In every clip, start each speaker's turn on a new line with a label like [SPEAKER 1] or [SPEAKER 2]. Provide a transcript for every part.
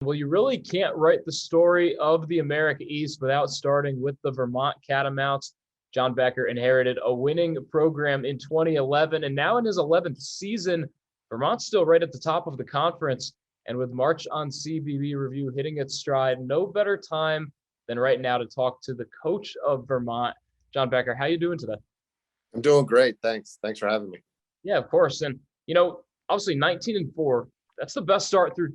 [SPEAKER 1] Well, you really can't write the story of the America East without starting with the Vermont Catamounts. John Becker inherited a winning program in 2011, and now in his 11th season, Vermont's still right at the top of the conference. And with March on CBB review hitting its stride, no better time than right now to talk to the coach of Vermont, John Becker. How you doing today?
[SPEAKER 2] I'm doing great. Thanks for having me.
[SPEAKER 1] Yeah, of course. And, obviously 19-4, that's the best start through,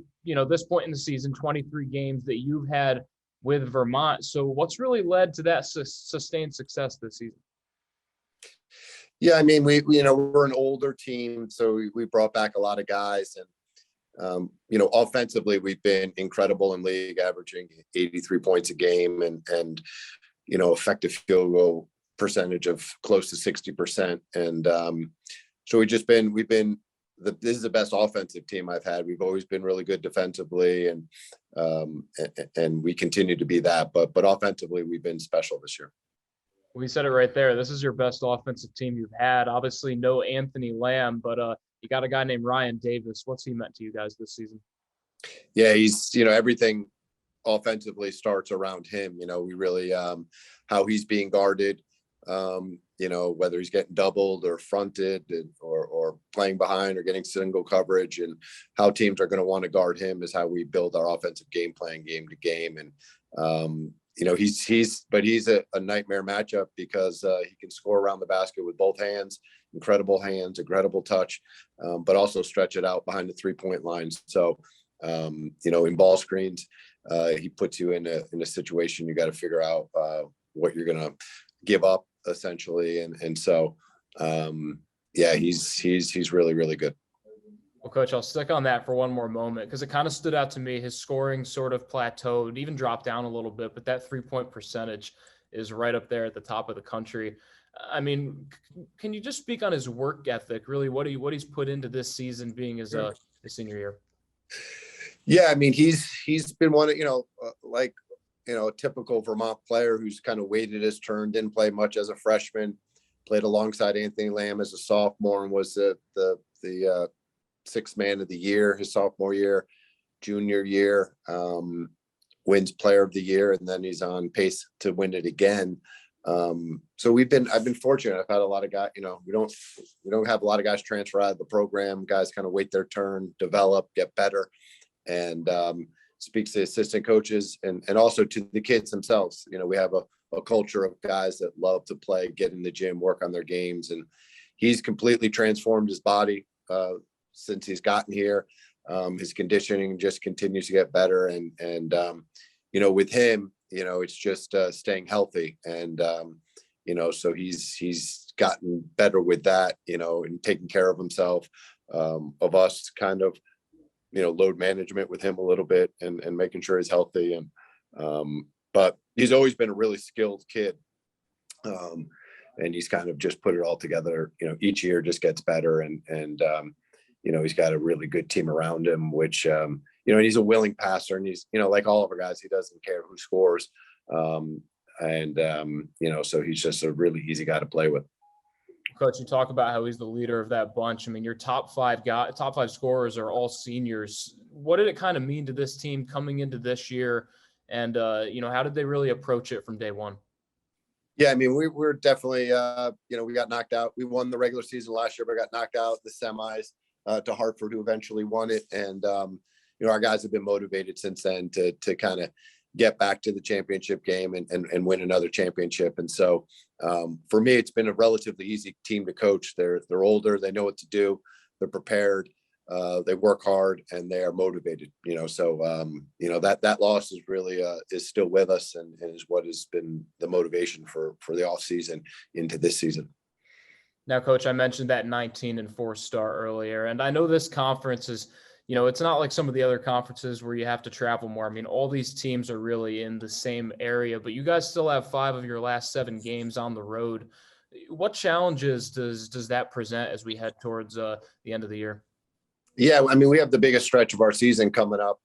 [SPEAKER 1] this point in the season, 23 games that you've had with Vermont. So what's really led to that sustained success this season?
[SPEAKER 2] Yeah, I mean, we're an older team, so we brought back a lot of guys, and offensively we've been incredible in league, averaging 83 points a game, and effective field goal percentage of close to 60%. And so this is the best offensive team I've had. We've always been really good defensively, and we continue to be that. But offensively, we've been special this year.
[SPEAKER 1] We said it right there. This is your best offensive team you've had. Obviously, no Anthony Lamb, but you got a guy named Ryan Davis. What's he meant to you guys this season?
[SPEAKER 2] Yeah, he's everything offensively starts around him. We really how he's being guarded. Whether he's getting doubled or fronted or playing behind or getting single coverage, and how teams are going to want to guard him is how we build our offensive game plan game to game. And, he's a nightmare matchup because he can score around the basket with both hands, incredible touch, but also stretch it out behind the 3-point line. So, in ball screens, he puts you in a situation you got to figure out what you're going to give up essentially. And so, he's really, really good.
[SPEAKER 1] Well, Coach, I'll stick on that for one more moment because it kind of stood out to me. His scoring sort of plateaued, even dropped down a little bit, but that 3-point percentage is right up there at the top of the country. I mean, can you just speak on his work ethic, really what he's put into this season being his senior year?
[SPEAKER 2] Yeah, I mean, he's been one of, a typical Vermont player who's kind of waited his turn, didn't play much as a freshman, played alongside Anthony Lamb as a sophomore, and was the sixth man of the year his sophomore year. Junior year, wins player of the year, and then he's on pace to win it again. So I've been fortunate. I've had a lot of guys, we don't have a lot of guys transfer out of the program. Guys kind of wait their turn, develop, get better, and speaks to assistant coaches and also to the kids themselves. We have a culture of guys that love to play, get in the gym, work on their games. And he's completely transformed his body since he's gotten here. His conditioning just continues to get better. And with him, it's just staying healthy. And, so he's gotten better with that, and taking care of himself, of us kind of, load management with him a little bit and making sure he's healthy. And, but he's always been a really skilled kid. And he's kind of just put it all together, each year just gets better. And he's got a really good team around him, which, and he's a willing passer, and he's, like all of our guys, he doesn't care who scores. So he's just a really easy guy to play with.
[SPEAKER 1] Coach, you talk about how he's the leader of that bunch. I mean, your top five scorers are all seniors. What did it kind of mean to this team coming into this year? And, how did they really approach it from day one?
[SPEAKER 2] Yeah, I mean, we're definitely, we got knocked out. We won the regular season last year, but got knocked out the semis to Hartford, who eventually won it. And, our guys have been motivated since then to kind of get back to the championship game and win another championship. And so for me, it's been a relatively easy team to coach. They're older, they know what to do, they're prepared, they work hard, and they are motivated. So that loss is really is still with us, and is what has been the motivation for the off season into this season.
[SPEAKER 1] Now, Coach, I mentioned that 19-4 start earlier, and I know this conference is, it's not like some of the other conferences where you have to travel more. I mean, all these teams are really in the same area, but you guys still have 5 of your last 7 games on the road. What challenges does that present as we head towards the end of the year?
[SPEAKER 2] Yeah, I mean, we have the biggest stretch of our season coming up.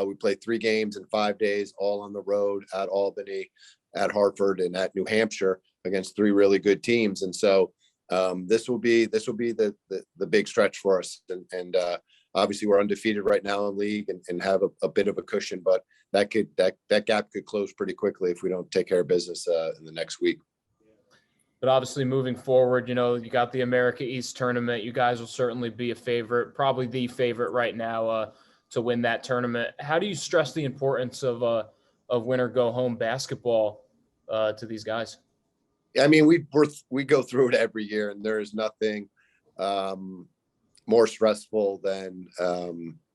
[SPEAKER 2] We play 3 games in 5 days, all on the road, at Albany, at Hartford, and at New Hampshire, against 3 really good teams. And so this will be the big stretch for us. And obviously we're undefeated right now in league and have a bit of a cushion, but that gap could close pretty quickly if we don't take care of business in the next week.
[SPEAKER 1] But obviously moving forward, you got the America East tournament. You guys will certainly be a favorite, probably the favorite right now to win that tournament. How do you stress the importance of win or go home basketball to these guys?
[SPEAKER 2] I mean, we go through it every year, and there is nothing more stressful than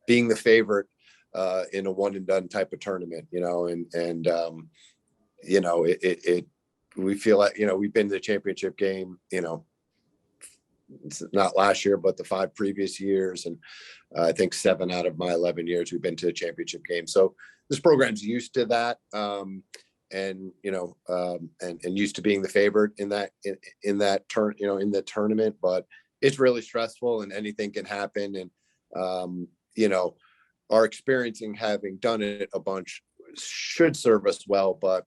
[SPEAKER 2] being the favorite in a one and done type of tournament, we feel like, we've been to the championship game, it's not last year, but the 5 previous years. And I think 7 out of my 11 years, we've been to the championship game. So this program's used to that. And used to being the favorite in the tournament, but it's really stressful and anything can happen. And, our experience in having done it a bunch should serve us well, but,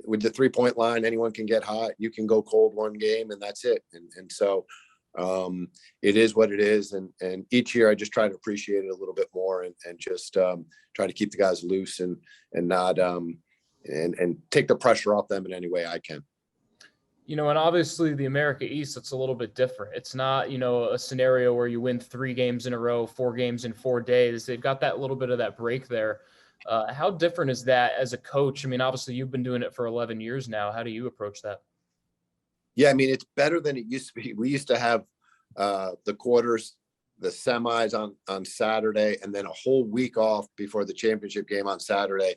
[SPEAKER 2] with the 3-point line, anyone can get hot. You can go cold one game and that's it. And so it is what it is. And each year I just try to appreciate it a little bit more and just try to keep the guys loose and not, and take the pressure off them in any way I can.
[SPEAKER 1] And obviously the America East, it's a little bit different. It's not, a scenario where you win 3 games in a row, 4 games in 4 days. They've got that little bit of that break there. How different is that as a coach? I mean, obviously you've been doing it for 11 years now. How do you approach that?
[SPEAKER 2] Yeah, I mean, it's better than it used to be. We used to have the quarters, the semis on Saturday, and then a whole week off before the championship game on Saturday.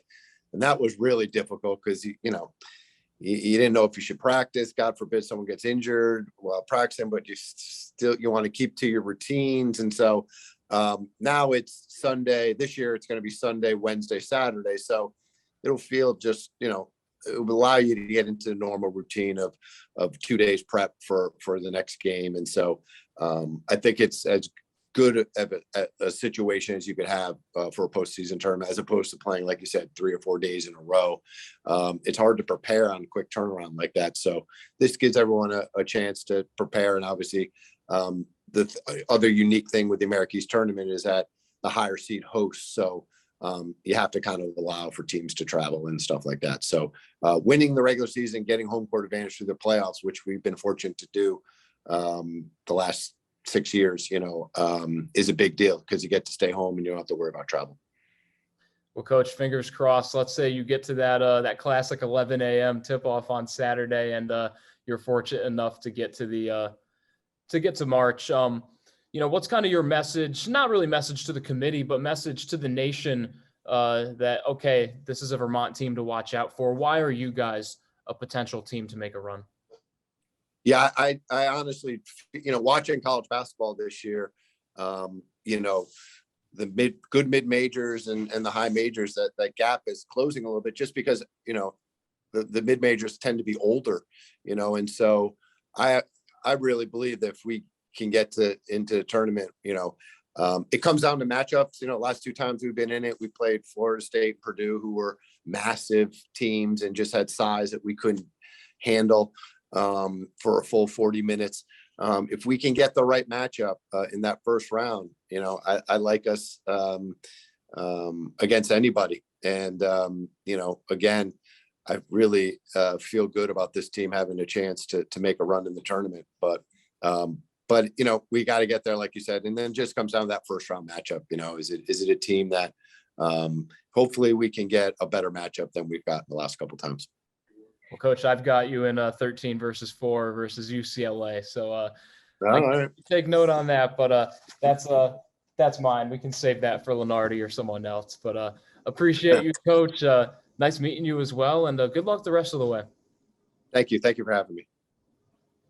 [SPEAKER 2] And that was really difficult because, you didn't know if you should practice. God forbid someone gets injured while practicing, but you want to keep to your routines. And so now it's Sunday. This year it's going to be Sunday, Wednesday, Saturday. So it'll feel just, it will allow you to get into the normal routine of 2 days prep for the next game. And so I think it's as good a situation as you could have for a postseason tournament, as opposed to playing, like you said, 3 or 4 days in a row. It's hard to prepare on a quick turnaround like that. So this gives everyone a chance to prepare. And obviously the other unique thing with the America East tournament is that the higher seed hosts. So you have to kind of allow for teams to travel and stuff like that. So winning the regular season, getting home court advantage through the playoffs, which we've been fortunate to do the last 6 years, is a big deal because you get to stay home and you don't have to worry about travel.
[SPEAKER 1] Well, Coach, fingers crossed. Let's say you get to that classic 11 a.m. tip off on Saturday, and you're fortunate enough to get to March. What's kind of your message? Not really message to the committee, but message to the nation that okay, this is a Vermont team to watch out for. Why are you guys a potential team to make a run?
[SPEAKER 2] Yeah, I honestly, watching college basketball this year, the good mid majors and the high majors, that gap is closing a little bit just because, the mid majors tend to be older, and so I really believe that if we can get into the tournament, it comes down to matchups. Last 2 times we've been in it, we played Florida State, Purdue, who were massive teams and just had size that we couldn't handle for a full 40 minutes. If we can get the right matchup in that first round, I like us against anybody. And, again, I really feel good about this team having a chance to make a run in the tournament. But we got to get there, like you said, and then just comes down to that first round matchup. Is it a team that hopefully we can get a better matchup than we've got in the last couple of times.
[SPEAKER 1] Well, Coach, I've got you in 13 versus 4 versus UCLA. So
[SPEAKER 2] right.
[SPEAKER 1] Take note on that. But that's mine. We can save that for Lenardi or someone else. But appreciate you, Coach. Nice meeting you as well. And good luck the rest of the way.
[SPEAKER 2] Thank you. Thank you for having me.